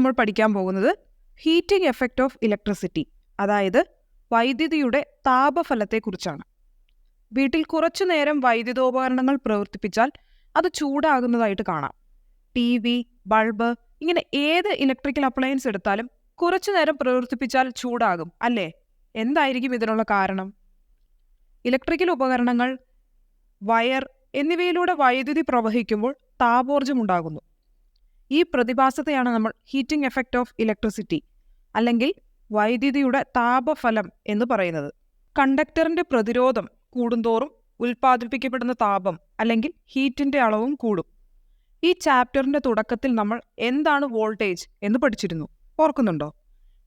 നമ്മൾ പഠിക്കാൻ പോകുന്നത് ഹീറ്റിംഗ് എഫക്റ്റ് ഓഫ് ഇലക്ട്രിസിറ്റി, അതായത് വൈദ്യുതിയുടെ താപഫലത്തെക്കുറിച്ചാണ്. വീട്ടിൽ കുറച്ചു നേരം വൈദ്യുതോപകരണങ്ങൾ പ്രവർത്തിപ്പിച്ചാൽ അത് ചൂടാകുന്നതായിട്ട് കാണാം. TV, ബൾബ്, ഇങ്ങനെ ഏത് ഇലക്ട്രിക്കൽ അപ്ലയൻസ് എടുത്താലും കുറച്ചു നേരം പ്രവർത്തിപ്പിച്ചാൽ ചൂടാകും അല്ലേ? എന്തായിരിക്കും ഇതിനുള്ള കാരണം? ഇലക്ട്രിക്കൽ ഉപകരണങ്ങൾ, വയർ എന്നിവയിലൂടെ വൈദ്യുതി പ്രവഹിക്കുമ്പോൾ താപോർജ്ജം ഉണ്ടാകുന്നു. ഈ പ്രതിഭാസത്തെയാണ് നമ്മൾ ഹീറ്റിംഗ് എഫക്റ്റ് ഓഫ് ഇലക്ട്രിസിറ്റി അല്ലെങ്കിൽ വൈദ്യുതിയുടെ താപഫലം എന്ന് പറയുന്നത്. കണ്ടക്ടറിന്റെ പ്രതിരോധം കൂടുന്തോറും ഉൽപ്പാദിപ്പിക്കപ്പെടുന്ന താപം അല്ലെങ്കിൽ ഹീറ്റിന്റെ അളവും കൂടും. ഈ ചാപ്റ്ററിന്റെ തുടക്കത്തിൽ നമ്മൾ എന്താണ് വോൾട്ടേജ് എന്ന് പഠിച്ചിരുന്നു, ഓർക്കുന്നുണ്ടോ?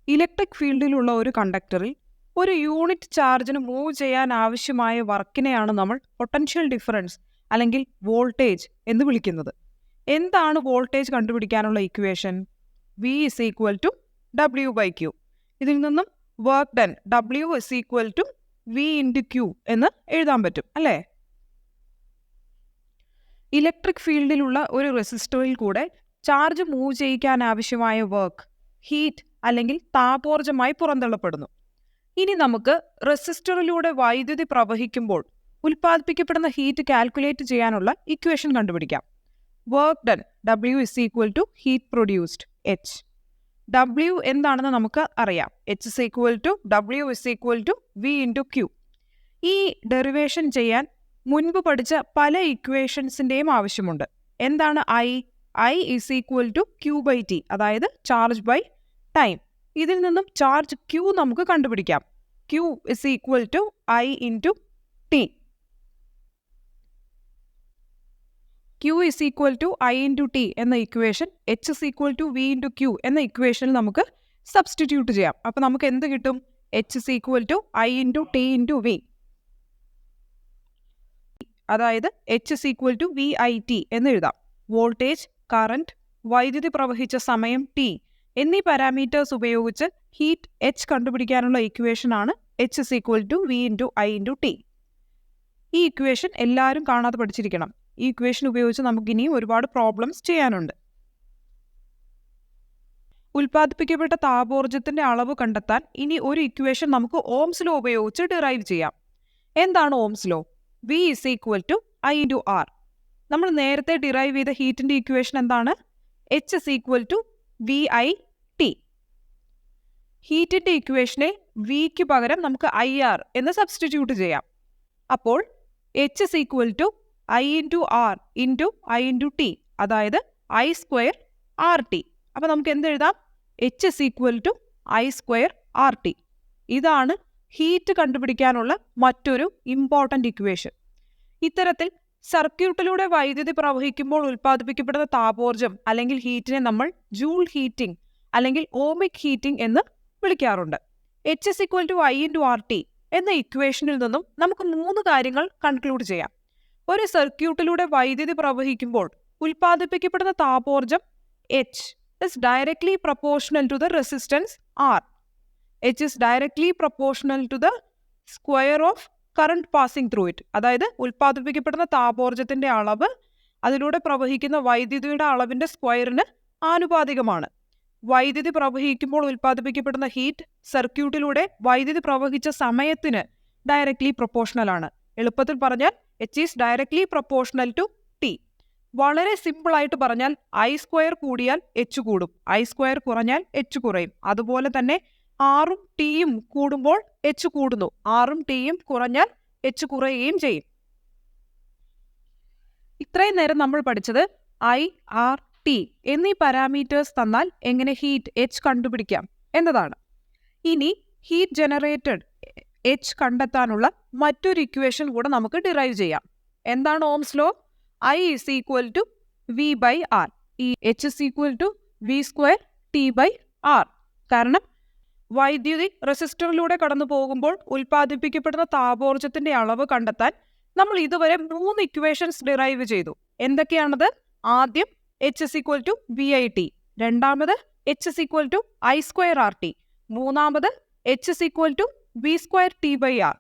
ഇലക്ട്രിക് ഫീൽഡിലുള്ള ഒരു കണ്ടക്ടറിൽ ഒരു യൂണിറ്റ് ചാർജിന് മൂവ് ചെയ്യാൻ ആവശ്യമായ വർക്കിനെയാണ് നമ്മൾ പൊട്ടൻഷ്യൽ ഡിഫറൻസ് അല്ലെങ്കിൽ വോൾട്ടേജ് എന്ന് വിളിക്കുന്നത്. എന്താണ് വോൾട്ടേജ് കണ്ടുപിടിക്കാനുള്ള ഇക്വേഷൻ? V = W/Q. ഇതിൽ നിന്നും work done W = V × Q എന്ന് എഴുതാൻ പറ്റും അല്ലേ? ഇലക്ട്രിക് ഫീൽഡിലുള്ള ഒരു റെസിസ്റ്ററിൽ കൂടെ ചാർജ് മൂവ് ചെയ്യിക്കാൻ ആവശ്യമായ വർക്ക് ഹീറ്റ് അല്ലെങ്കിൽ താപോർജ്ജമായി പുറന്തള്ളപ്പെടുന്നു. ഇനി നമുക്ക് റെസിസ്റ്ററിലൂടെ വൈദ്യുതി പ്രവഹിക്കുമ്പോൾ ഉൽപ്പാദിപ്പിക്കപ്പെടുന്ന ഹീറ്റ് കാൽക്കുലേറ്റ് ചെയ്യാനുള്ള ഇക്വേഷൻ കണ്ടുപിടിക്കാം. Work done W = heat produced H. W എന്താണെന്ന് നമുക്ക് അറിയാം. H = W = V × Q. ഈ ഡെറിവേഷൻ ചെയ്യാൻ മുൻപ് പഠിച്ച പല ഇക്വേഷൻസിൻ്റെയും ആവശ്യമുണ്ട്. എന്താണ് I = Q/T, അതായത് ചാർജ് ബൈ ടൈം. ഇതിൽ നിന്നും ചാർജ് Q നമുക്ക് കണ്ടുപിടിക്കാം. Q = I × T. Q = I × T എന്ന ഇക്വേഷൻ H = V × Q എന്ന ഇക്വേഷനിൽ നമുക്ക് സബ്സ്റ്റിറ്റ്യൂട്ട് ചെയ്യാം. അപ്പോൾ നമുക്ക് എന്ത് കിട്ടും? H = I × T × V, അതായത് H = VIT എന്ന് എഴുതാം. വോൾട്ടേജ്, കറന്റ്, വൈദ്യുതി പ്രവഹിച്ച സമയം T എന്നീ പാരാമീറ്റേഴ്സ് ഉപയോഗിച്ച് ഹീറ്റ് H കണ്ടുപിടിക്കാനുള്ള ഇക്വേഷനാണ് H = V × I × T. ഈ ഇക്വേഷൻ എല്ലാവരും കാണാതെ പഠിച്ചിരിക്കണം. ഈ ഇക്വേഷൻ ഉപയോഗിച്ച് നമുക്കിനിയും ഒരുപാട് പ്രോബ്ലംസ് ചെയ്യാനുണ്ട്. ഉൽപ്പാദിപ്പിക്കപ്പെട്ട താപോർജ്ജത്തിന്റെ അളവ് കണ്ടെത്താൻ ഇനി ഒരു ഇക്വേഷൻ നമുക്ക് ഓംസ് ലോ ഉപയോഗിച്ച് ഡിറൈവ് ചെയ്യാം. എന്താണ് Ohm's law? V = I × R. നമ്മൾ നേരത്തെ ഡിറൈവ് ചെയ്ത ഹീറ്റിന്റെ ഇക്വേഷൻ എന്താണ്? H = VIT. ഹീറ്റിന്റെ ഇക്വേഷനെ വിക്ക് പകരം നമുക്ക് IR എന്ന് സബ്സ്റ്റിറ്റ്യൂട്ട് ചെയ്യാം. അപ്പോൾ H = I × R × I × T, അതായത് I² RT. അപ്പോൾ നമുക്ക് എന്തെഴുതാം? H = I² RT. ഇതാണ് ഹീറ്റ് കണ്ടുപിടിക്കാനുള്ള മറ്റൊരു ഇമ്പോർട്ടൻ്റ് ഇക്വേഷൻ. ഇത്തരത്തിൽ സർക്യൂട്ടിലൂടെ വൈദ്യുതി പ്രവഹിക്കുമ്പോൾ ഉൽപ്പാദിപ്പിക്കപ്പെടുന്ന താപോർജ്ജം അല്ലെങ്കിൽ ഹീറ്റിനെ നമ്മൾ ജൂൾ ഹീറ്റിംഗ് അല്ലെങ്കിൽ ഓമിക് ഹീറ്റിംഗ് എന്ന് വിളിക്കാറുണ്ട്. H = I × RT എന്ന ഇക്വേഷനിൽ നിന്നും നമുക്ക് 3 കാര്യങ്ങൾ കൺക്ലൂഡ് ചെയ്യാം. ഒരു സർക്യൂട്ടിലൂടെ വൈദ്യുതി പ്രവഹിക്കുമ്പോൾ ഉൽപ്പാദിപ്പിക്കപ്പെടുന്ന താപോർജ്ജം H is directly proportional to the resistance R. H is directly proportional to the square of current passing through it. അതായത് ഉൽപ്പാദിപ്പിക്കപ്പെടുന്ന താപോർജ്ജത്തിന്റെ അളവ് അതിലൂടെ പ്രവഹിക്കുന്ന വൈദ്യുതിയുടെ അളവിന്റെ സ്ക്വയറിന് ആനുപാതികമാണ്. വൈദ്യുതി പ്രവഹിക്കുമ്പോൾ ഉൽപ്പാദിപ്പിക്കപ്പെടുന്ന ഹീറ്റ് സർക്യൂട്ടിലൂടെ വൈദ്യുതി പ്രവഹിച്ച സമയത്തിന് ഡയറക്ട്ലി പ്രൊപ്പോർഷണൽ ആണ്. എളുപ്പത്തിൽ പറഞ്ഞാൽ H is directly proportional to T. വളരെ സിമ്പിൾ ആയിട്ട് പറഞ്ഞാൽ I² കൂടിയാൽ H കൂടും, I² കുറഞ്ഞാൽ H കുറയും. അതുപോലെ തന്നെ ആറും ടിയും കൂടുമ്പോൾ H കൂടുന്നു, ആറും ടിയും കുറഞ്ഞാൽ H കുറയുകയും ചെയ്യും. ഇത്രയും നേരം നമ്മൾ പഠിച്ചത് I, R, T എന്നീ പാരാമീറ്റേഴ്സ് തന്നാൽ എങ്ങനെ ഹീറ്റ് H കണ്ടുപിടിക്കാം എന്നതാണ്. ഇനി ഹീറ്റ് ജനറേറ്റഡ് H കണ്ടെത്താനുള്ള മറ്റൊരു ഇക്വേഷൻ കൂടെ നമുക്ക് ഡിറൈവ് ചെയ്യാം. എന്താണ് ഓംസ് ലോ? I = V/R. ഈ H = V² T/R. കാരണം വൈദ്യുതി റെസിസ്റ്ററിലൂടെ കടന്നു പോകുമ്പോൾ ഉൽപ്പാദിപ്പിക്കപ്പെടുന്ന താപോർജ്ജത്തിന്റെ അളവ് കണ്ടെത്താൻ നമ്മൾ ഇതുവരെ 3 ഇക്വേഷൻസ് ഡിറൈവ് ചെയ്തു. എന്തൊക്കെയാണത്? ആദ്യം H = VIT, രണ്ടാമത് H = I² RT, മൂന്നാമത് H = V² T/R.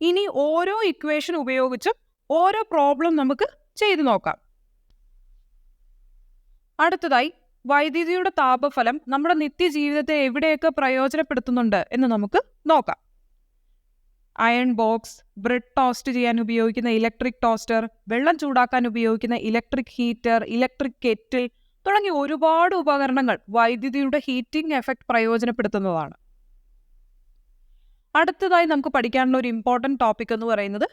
ഇനി ഓരോ ഇക്വേഷൻ ഉപയോഗിച്ചും ഓരോ പ്രോബ്ലം നമുക്ക് ചെയ്തു നോക്കാം. അടുത്തതായി വൈദ്യുതിയുടെ താപഫലം നമ്മുടെ നിത്യജീവിതത്തെ എവിടെയൊക്കെ പ്രയോജനപ്പെടുത്തുന്നുണ്ട് എന്ന് നമുക്ക് നോക്കാം. അയൺ ബോക്സ്, ബ്രെഡ് ടോസ്റ്റ് ചെയ്യാൻ ഉപയോഗിക്കുന്ന ഇലക്ട്രിക് ടോസ്റ്റർ, വെള്ളം ചൂടാക്കാൻ ഉപയോഗിക്കുന്ന ഇലക്ട്രിക് ഹീറ്റർ, ഇലക്ട്രിക് കെറ്റിൽ തുടങ്ങിയ ഒരുപാട് ഉപകരണങ്ങൾ വൈദ്യുതിയുടെ ഹീറ്റിംഗ് എഫക്റ്റ് പ്രയോജനപ്പെടുത്തുന്നതാണ്. അടുത്തതായി നമുക്ക് പഠിക്കാനുള്ള ഒരു ഇമ്പോർട്ടൻറ്റ് ടോപ്പിക് എന്ന് പറയുന്നത്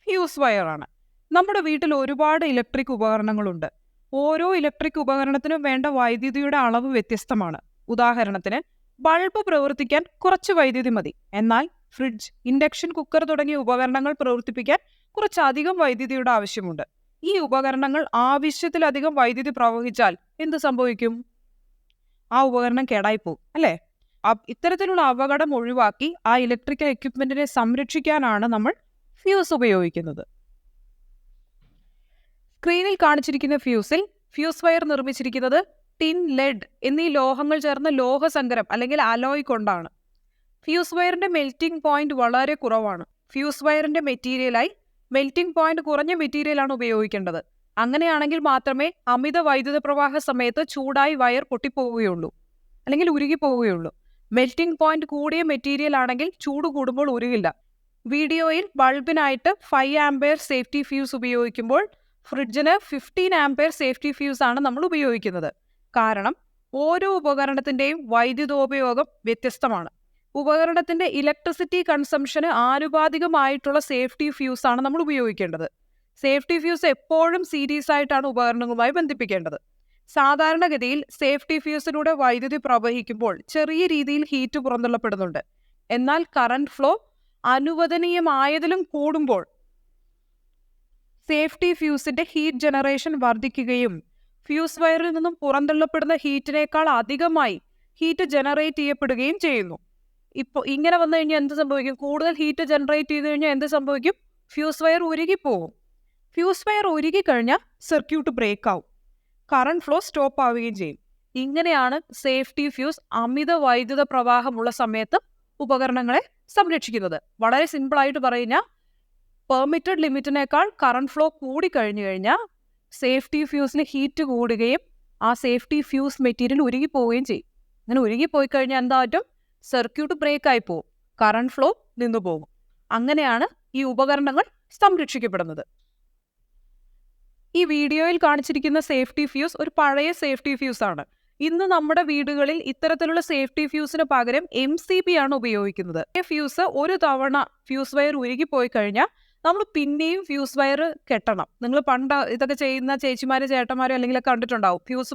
ഫ്യൂസ് വയർ ആണ്. നമ്മുടെ വീട്ടിൽ ഒരുപാട് ഇലക്ട്രിക് ഉപകരണങ്ങളുണ്ട്. ഓരോ ഇലക്ട്രിക് ഉപകരണത്തിനും വേണ്ട വൈദ്യുതിയുടെ അളവ് വ്യത്യസ്തമാണ്. ഉദാഹരണത്തിന്, ബൾബ് പ്രവർത്തിക്കാൻ കുറച്ച് വൈദ്യുതി മതി. എന്നാൽ ഫ്രിഡ്ജ്, ഇൻഡക്ഷൻ കുക്കർ തുടങ്ങിയ ഉപകരണങ്ങൾ പ്രവർത്തിപ്പിക്കാൻ കുറച്ചധികം വൈദ്യുതിയുടെ ആവശ്യമുണ്ട്. ഈ ഉപകരണങ്ങൾ ആവശ്യത്തിലധികം വൈദ്യുതി പ്രവഹിച്ചാൽ എന്ത് സംഭവിക്കും? ആ ഉപകരണം കേടായിപ്പോകും, അല്ലേ? ഇത്തരത്തിലുള്ള അപകടം ഒഴിവാക്കി ആ ഇലക്ട്രിക്കൽ എക്യുപ്മെന്റിനെ സംരക്ഷിക്കാനാണ് നമ്മൾ ഫ്യൂസ് ഉപയോഗിക്കുന്നത്. സ്ക്രീനിൽ കാണിച്ചിരിക്കുന്ന ഫ്യൂസ് വയർ നിർമ്മിച്ചിരിക്കുന്നത് ടിൻ, ലെഡ് എന്നീ ലോഹങ്ങൾ ചേർന്ന ലോഹസങ്കരം അല്ലെങ്കിൽ അലോയ് കൊണ്ടാണ്. ഫ്യൂസ് വയറിന്റെ മെൽറ്റിംഗ് പോയിന്റ് വളരെ കുറവാണ്. ഫ്യൂസ് വയറിന്റെ മെറ്റീരിയലായി മെൽറ്റിംഗ് പോയിന്റ് കുറഞ്ഞ മെറ്റീരിയലാണ് ഉപയോഗിക്കേണ്ടത്. അങ്ങനെയാണെങ്കിൽ മാത്രമേ അമിത വൈദ്യുത പ്രവാഹ സമയത്ത് ചൂടായി വയർ പൊട്ടിപ്പോവുകയുള്ളൂ അല്ലെങ്കിൽ ഉരുകിപ്പോവുകയുള്ളൂ. മെൽറ്റിംഗ് പോയിന്റ് കൂടിയ മെറ്റീരിയൽ ആണെങ്കിൽ ചൂട് കൂടുമ്പോൾ ഉരുകില്ല. വീഡിയോയിൽ ബൾബിനായിട്ട് 5 ആംപെയർ സേഫ്റ്റി ഫ്യൂസ് ഉപയോഗിക്കുമ്പോൾ ഫ്രിഡ്ജിന് 15 ആംപെയർ സേഫ്റ്റി ഫ്യൂസ് ആണ് നമ്മൾ ഉപയോഗിക്കുന്നത്. കാരണം ഓരോ ഉപകരണത്തിന്റെയും വൈദ്യുതോപയോഗം വ്യത്യസ്തമാണ്. ഉപകരണത്തിന്റെ ഇലക്ട്രിസിറ്റി കൺസംഷന് ആനുപാതികമായിട്ടുള്ള സേഫ്റ്റി ഫ്യൂസ് ആണ് നമ്മൾ ഉപയോഗിക്കേണ്ടത്. സേഫ്റ്റി ഫ്യൂസ് എപ്പോഴും സീരീസ് ആയിട്ടാണ് ഉപകരണങ്ങളുമായി ബന്ധിപ്പിക്കേണ്ടത്. സാധാരണഗതിയിൽ സേഫ്റ്റി ഫ്യൂസിലൂടെ വൈദ്യുതി പ്രവഹിക്കുമ്പോൾ ചെറിയ രീതിയിൽ ഹീറ്റ് പുറന്തള്ളപ്പെടുന്നുണ്ട്. എന്നാൽ കറന്റ് ഫ്ലോ അനുവദനീയമായതിലും കൂടുമ്പോൾ സേഫ്റ്റി ഫ്യൂസിന്റെ ഹീറ്റ് ജനറേഷൻ വർദ്ധിക്കുകയും ഫ്യൂസ് വയറിൽ നിന്നും പുറന്തള്ളപ്പെടുന്ന ഹീറ്റിനേക്കാൾ അധികമായി ഹീറ്റ് ജനറേറ്റ് ചെയ്യപ്പെടുകയും ചെയ്യുന്നു. ഇപ്പോൾ ഇങ്ങനെ വന്നു കഴിഞ്ഞാൽ എന്ത് സംഭവിക്കും? കൂടുതൽ ഹീറ്റ് ജനറേറ്റ് ചെയ്ത് കഴിഞ്ഞാൽ എന്ത് സംഭവിക്കും? ഫ്യൂസ് വയർ ഉരുകിപ്പോകും. ഫ്യൂസ് വയർ ഉരുകിക്കഴിഞ്ഞാൽ സർക്യൂട്ട് ബ്രേക്ക് ആവും, കറണ്ട് ഫ്ലോ സ്റ്റോപ്പ് ആവുകയും ചെയ്യും. ഇങ്ങനെയാണ് സേഫ്റ്റി ഫ്യൂസ് അമിത വൈദ്യുത പ്രവാഹമുള്ള സമയത്ത് ഉപകരണങ്ങളെ സംരക്ഷിക്കുന്നത്. വളരെ സിമ്പിളായിട്ട് പറഞ്ഞാൽ, പെർമിറ്റഡ് ലിമിറ്റിനേക്കാൾ കറണ്ട് ഫ്ലോ കൂടി കഴിഞ്ഞു കഴിഞ്ഞാൽ സേഫ്റ്റി ഫ്യൂസിന് ഹീറ്റ് കൂടുകയും ആ സേഫ്റ്റി ഫ്യൂസ് മെറ്റീരിയൽ ഉരുകിപ്പോവുകയും ചെയ്യും. അങ്ങനെ ഉരുകിപ്പോയി കഴിഞ്ഞാൽ എന്താ പറ്റും? സർക്യൂട്ട് ബ്രേക്ക് ആയി പോകും, കറണ്ട് ഫ്ലോ നിന്നു പോകും. അങ്ങനെയാണ് ഈ ഉപകരണങ്ങൾ സംരക്ഷിക്കപ്പെടുന്നത്. ഈ വീഡിയോയിൽ കാണിച്ചിരിക്കുന്ന സേഫ്റ്റി ഫ്യൂസ് ഒരു പഴയ സേഫ്റ്റി ഫ്യൂസ് ആണ്. ഇന്ന് നമ്മുടെ വീടുകളിൽ ഇത്തരത്തിലുള്ള സേഫ്റ്റി ഫ്യൂസിന് പകരം MCB ആണ് ഉപയോഗിക്കുന്നത്. ഫ്യൂസ് ഒരു തവണ ഫ്യൂസ് വയർ ഉരുകിപ്പോയി കഴിഞ്ഞാൽ നമ്മൾ പിന്നെയും ഫ്യൂസ് വയർ കെട്ടണം. നിങ്ങൾ പണ്ട് ഇതൊക്കെ ചെയ്യുന്ന ചേച്ചിമാരും ചേട്ടന്മാരും അല്ലെങ്കിൽ കണ്ടിട്ടുണ്ടാവും. ഫ്യൂസ്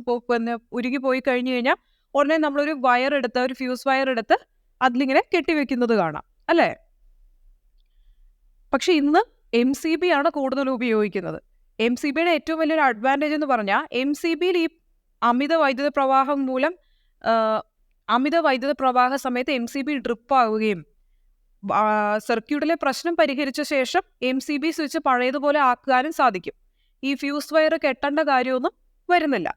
ഉരുകി പോയി കഴിഞ്ഞു കഴിഞ്ഞാൽ ഉടനെ നമ്മളൊരു ഒരു ഫ്യൂസ് വയർ എടുത്ത് അതിലിങ്ങനെ കെട്ടിവെക്കുന്നത് കാണാം, അല്ലേ? പക്ഷെ ഇന്ന് MCB ആണ് കൂടുതൽ ഉപയോഗിക്കുന്നത്. MCBയുടെ ഏറ്റവും വലിയൊരു അഡ്വാൻറ്റേജ് എന്ന് പറഞ്ഞാൽ, MCBയിൽ ഈ അമിത വൈദ്യുത പ്രവാഹം മൂലം അമിത വൈദ്യുത പ്രവാഹ സമയത്ത് MCB ഡ്രിപ്പ് ആവുകയും സർക്യൂട്ടിലെ പ്രശ്നം പരിഹരിച്ച ശേഷം MCB സ്വിച്ച് പഴയതുപോലെ ആക്കാനും സാധിക്കും. ഈ ഫ്യൂസ് വയർ കെട്ടേണ്ട കാര്യമൊന്നും വരുന്നില്ല.